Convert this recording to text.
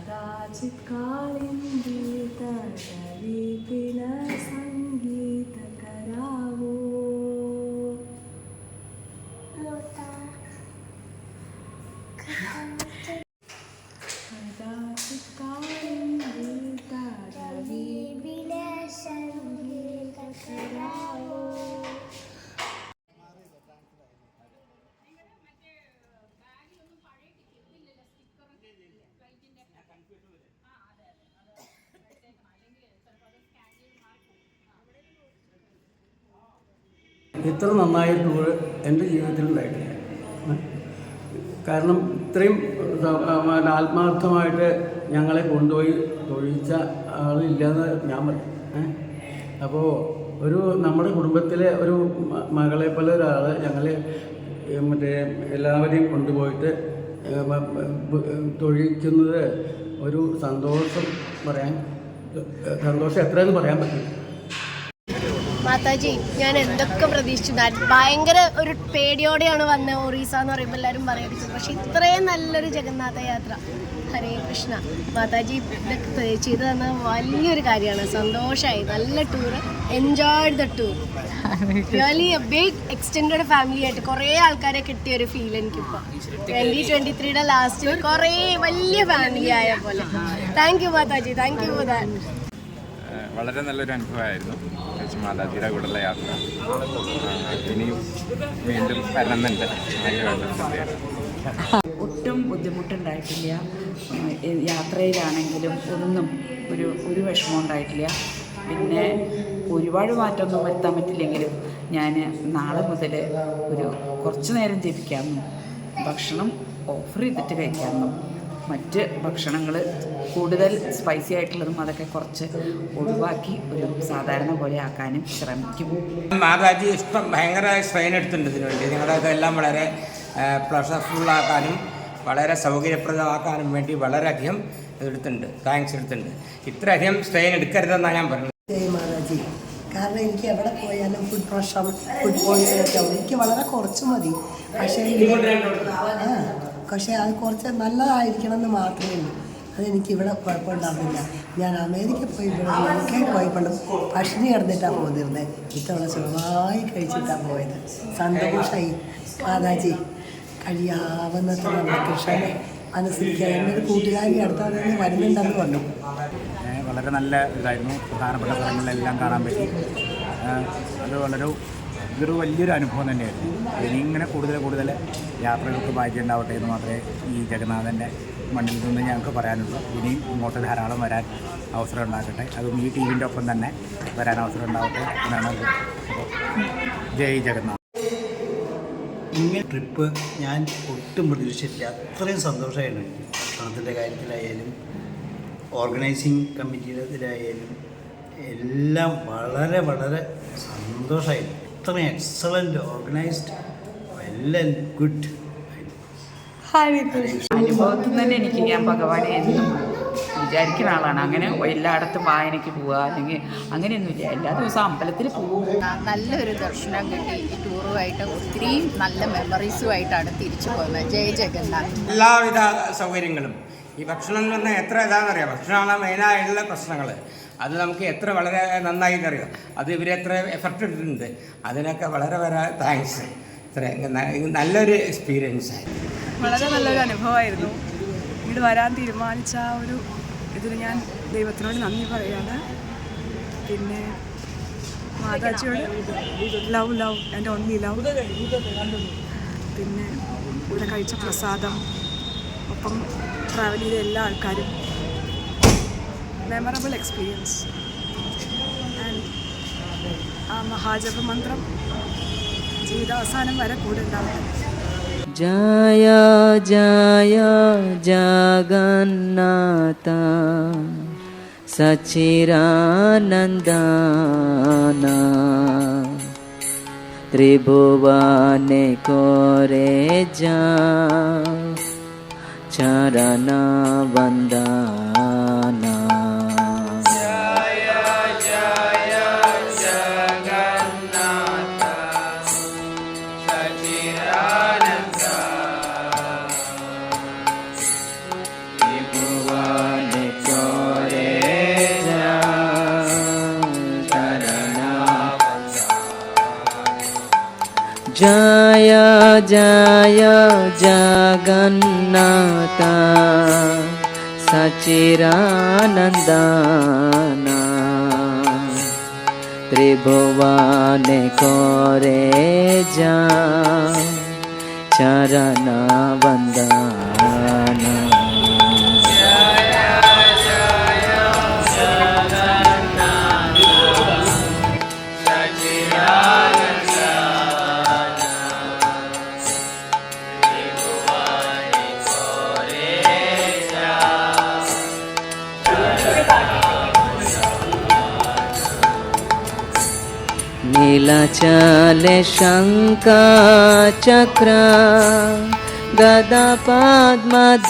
कदाचित् कालिन्दी तटवीपिन सङ्गीतकरावो कदाचित् कालिन्दी तटवीपिन सङ्गीतकरावो. ഇത്ര നന്നായ ടൂർ എൻ്റെ ജീവിതത്തിൽ ഉണ്ടായിട്ടില്ല. കാരണം ഇത്രയും ആത്മാർത്ഥമായിട്ട് ഞങ്ങളെ കൊണ്ടുപോയി തൊഴിച്ച ആളില്ലെന്ന് ഞാൻ പറയും. അപ്പോൾ ഒരു നമ്മുടെ കുടുംബത്തിലെ ഒരു മകളെ പോലെ ഒരാൾ ഞങ്ങളെ മറ്റേ എല്ലാവരെയും കൊണ്ടുപോയിട്ട് തൊഴിക്കുന്നത് ഒരു സന്തോഷം എത്രയെന്ന് പറയാൻ പറ്റും. മാതാജി, ഞാൻ എന്തൊക്കെ പ്രതീക്ഷിച്ചു. ഭയങ്കര ഒരു പേടിയോടെയാണ് വന്നത്. ഒറീസ എന്ന് പറയുമ്പോൾ എല്ലാവരും പറയാതിരിക്കും, പക്ഷെ ഇത്രയും നല്ലൊരു ജഗന്നാഥ യാത്ര. ഹരേ കൃഷ്ണ. മാതാജി ഇതൊക്കെ ചെയ്തു തന്ന വലിയൊരു കാര്യമാണ്. സന്തോഷമായി. നല്ല tour. Enjoyed the tour. Really a big extended family ആയിട്ട് കുറേ ആൾക്കാരെ കിട്ടിയ ഒരു ഫീൽ എനിക്കിപ്പോൾ 2023 ലാസ്റ്റ് കുറേ വലിയ ഫാമിലി ആയ പോലെ. Thank you Mataji, thank you for that. വളരെ നല്ലൊരു അനുഭവമായിരുന്നു മാതാജിയുടെ കൂടെയുള്ള യാത്ര. ഇനിയും വീണ്ടും വരണമെന്നുണ്ട്. ഒട്ടും ബുദ്ധിമുട്ടുണ്ടായിട്ടില്ല. യാത്രയിലാണെങ്കിലും ഒന്നും ഒരു വിഷമം ഉണ്ടായിട്ടില്ല. പിന്നെ ഒരുപാട് മാറ്റമൊന്നും വരുത്താൻ പറ്റില്ലെങ്കിലും ഞാൻ നാളെ മുതൽ കുറച്ച് നേരം ജപിക്കാമെന്നും ഭക്ഷണം ഓഫർ ചെയ്തിട്ട് കഴിക്കാമെന്നും മറ്റ് ഭക്ഷണങ്ങൾ കൂടുതൽ സ്പൈസി ആയിട്ടുള്ളതും അതൊക്കെ കുറച്ച് ഒഴിവാക്കി ഒരു സാധാരണ പോലെ ആക്കാനും ശ്രമിക്കും. മാതാജി ഇഷ്ടം ഭയങ്കര സ്ട്രെയിൻ എടുത്തിട്ടുണ്ട് ഇതിനു വേണ്ടി. നിങ്ങളുടെ എല്ലാം വളരെ പ്ലഷർഫുള്ളാക്കാനും വളരെ സൗകര്യപ്രദമാക്കാനും വേണ്ടി വളരെയധികം എടുത്തിട്ടുണ്ട്. താങ്ക്സ് എടുത്തിട്ടുണ്ട്. ഇത്രയധികം സ്ട്രെയിൻ എടുക്കരുതെന്നാണ് ഞാൻ പറഞ്ഞത്. മാതാജി, കാരണം എനിക്ക് എവിടെ പോയാലും ഫുഡ് പോയ്സൺ ഒക്കെ ആവും. എനിക്ക് വളരെ കുറച്ച് മതി. പക്ഷേ അത് കുറച്ച് നല്ലതായിരിക്കണം എന്ന് മാത്രമേ ഉള്ളൂ. അതെനിക്ക് ഇവിടെ കുഴപ്പമുണ്ടാകുന്നില്ല. ഞാൻ അമേരിക്ക പോയി ഇവിടെ UK പോയപ്പോഴും പട്ടിണി കിടന്നിട്ടാണ് പോന്നിരുന്നത്. ഇത്തവണ സുഖമായി കഴിച്ചിട്ടാണ് പോയത്. സന്തോഷമായി. മാതാജി, കഴിയാവുന്നത്ര നമ്മുടെ കൃഷ്ണനെ അനുസരിക്കുക. എൻ്റെ ഒരു കൂട്ടുകാരി അടുത്തവരെ വരുന്നുണ്ടെന്ന് പറഞ്ഞു. വളരെ നല്ല ഇതായിരുന്നു. പ്രധാനപ്പെട്ട സ്ഥലങ്ങളിലെല്ലാം കാണാൻ പറ്റി. അത് ഇതൊരു വലിയൊരു അനുഭവം തന്നെയായിരുന്നു. ഇനിയിങ്ങനെ കൂടുതൽ യാത്രകൾക്ക് ഭാഗ്യം ഉണ്ടാവട്ടെ എന്ന് മാത്രമേ ഈ ജഗന്നാഥൻ്റെ മണ്ണിൽ നിന്ന് ഞങ്ങൾക്ക് പറയാനുള്ളൂ. ഇനിയും ഇങ്ങോട്ട് ധാരാളം വരാൻ അവസരം ഉണ്ടാക്കട്ടെ. അതും ഈ ടീമിൻ്റെ ഒപ്പം തന്നെ വരാൻ അവസരം ഉണ്ടാവട്ടെ എന്നാണ്. ജയ് ജഗന്നാഥ്. ഇങ്ങനെ ട്രിപ്പ് ഞാൻ ഒട്ടും പ്രതീക്ഷിച്ചിട്ടില്ല. അത്രയും സന്തോഷമായിരുന്നു എനിക്ക്. ഭക്ഷണത്തിൻ്റെ കാര്യത്തിലായാലും ഓർഗനൈസിങ് കമ്മിറ്റിയിലായാലും എല്ലാം വളരെ സന്തോഷമായിരുന്നു. ഇത്രയും excellent organised, well and good. അനുഭവത്തിൽ തന്നെ ഞാൻ ഭഗവാനെ എന്നും വിചാരിക്കുന്ന ആളാണ്. അങ്ങനെ എല്ലായിടത്തും വായനയ്ക്ക് പോവുക അല്ലെങ്കിൽ അങ്ങനെയൊന്നുമില്ല. എല്ലാ ദിവസവും അമ്പലത്തിൽ പോകും. നല്ലൊരു ദർശനം കിട്ടി. ഈ ടൂറുമായിട്ട് ഒത്തിരി നല്ല മെമ്മറീസുമായിട്ടാണ് തിരിച്ചു പോകുന്നത്. ജയ ജഗന്നാഥ്. എല്ലാവിധ സൗകര്യങ്ങളും. ഈ ഭക്ഷണം എന്ന് പറഞ്ഞാൽ എത്ര ഇതാണെന്നറിയാം. ഭക്ഷണമാണ് മെയിനായിട്ടുള്ള പ്രശ്നങ്ങൾ. അത് നമുക്ക് എത്ര വളരെ നന്നായിട്ടറിയാം. അത് ഇവരെത്ര എഫർട്ട് എടുത്തിട്ടുണ്ട്. അതിനൊക്കെ വളരെ താങ്ക്സ്. ഇത്ര നല്ലൊരു എക്സ്പീരിയൻസ് ആയിരുന്നു. വളരെ നല്ലൊരു അനുഭവമായിരുന്നു. ഇങ്ങോട്ട് വരാൻ തീരുമാനിച്ച ഇതിന് ഞാൻ ദൈവത്തിനോട് നന്ദി പറയുകയാണ്. പിന്നെ മാതാജിയോട് ലവ് ആൻഡ് ഓൺലി ലവ്. പിന്നെ ഇവിടെ കഴിച്ച പ്രസാദം, ഒപ്പം ട്രാവൽ ചെയ്ത എല്ലാ ആൾക്കാരും, മെമ്മറബിൾ എക്സ്പീരിയൻസ്. ആൻഡ് ആ മഹാജപ മന്ത്രം ജീവിതാവസാനം വരെ കൂടെ ഉണ്ടാവട്ടെ. ജയ ജയ ജഗന്നാഥ സച്ചിദാനന്ദന ത്രിഭുവനെ കോരെ ജാ ചരണ വന്ദന. Bhagwan जय जगन्नाथ सचिरानंदना त्रिभुवने करे जा चरण वंदना। नीलाचले शंख चक्र गदा पद्मधारा